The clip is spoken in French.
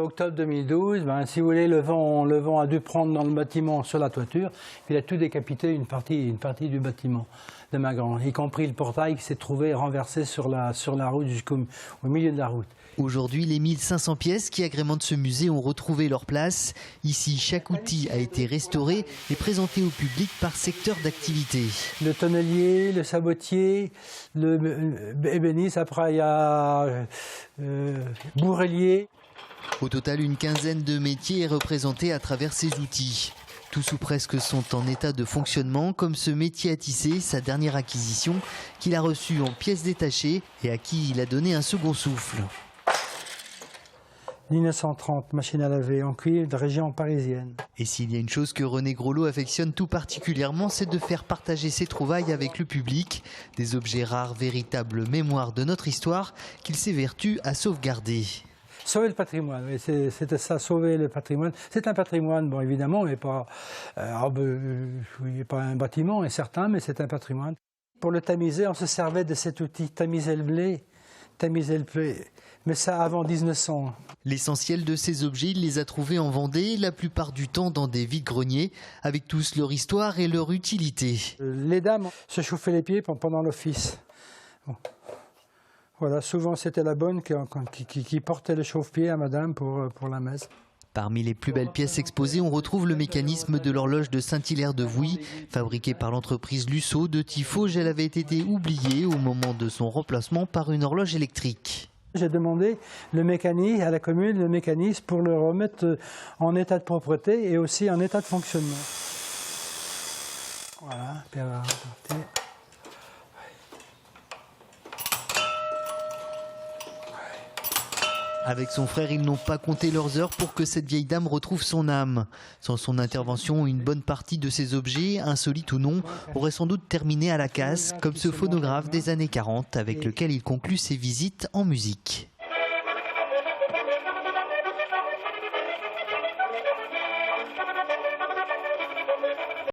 Octobre 2012, si vous voulez, le vent a dû prendre dans le bâtiment sur la toiture, puis il a tout décapité une partie du bâtiment de Magran, y compris le portail qui s'est trouvé renversé sur la route jusqu'au milieu de la route. Aujourd'hui, les 1500 pièces qui agrémentent ce musée ont retrouvé leur place. Ici, chaque outil a été restauré et présenté au public par secteur d'activité. Le tonnelier, le sabotier, le ébéniste, après il y a bourrelier. Au total, une quinzaine de métiers est représentée à travers ces outils. Tous ou presque sont en état de fonctionnement, comme ce métier à tisser, sa dernière acquisition, qu'il a reçu en pièces détachées et à qui il a donné un second souffle. 1930, machine à laver en cuivre de région parisienne. Et s'il y a une chose que René Groslo affectionne tout particulièrement, c'est de faire partager ses trouvailles avec le public. Des objets rares, véritables mémoires de notre histoire qu'il s'évertue à sauvegarder. Sauver le patrimoine, oui, c'était ça, sauver le patrimoine. C'est un patrimoine, bon évidemment, mais pas un bâtiment, est certain, mais c'est un patrimoine. Pour le tamiser, on se servait de cet outil, tamiser le blé, mais ça avant 1900. L'essentiel de ces objets, il les a trouvés en Vendée, la plupart du temps dans des vide-greniers, avec tous leur histoire et leur utilité. Les dames se chauffaient les pieds pendant l'office. Bon. Voilà, souvent c'était la bonne qui portait le chauffe-pied à madame pour la messe. Parmi les plus belles pièces exposées, on retrouve le mécanisme de l'horloge de Saint-Hilaire-de-Vouy. Fabriquée par l'entreprise Lusso de Tifauge, elle avait été oubliée au moment de son remplacement par une horloge électrique. J'ai demandé à la commune le mécanisme pour le remettre en état de propreté et aussi en état de fonctionnement. Voilà, puis elle va repartir. Avec son frère, ils n'ont pas compté leurs heures pour que cette vieille dame retrouve son âme. Sans son intervention, une bonne partie de ces objets, insolites ou non, auraient sans doute terminé à la casse, comme ce phonographe des années 40 avec lequel il conclut ses visites en musique.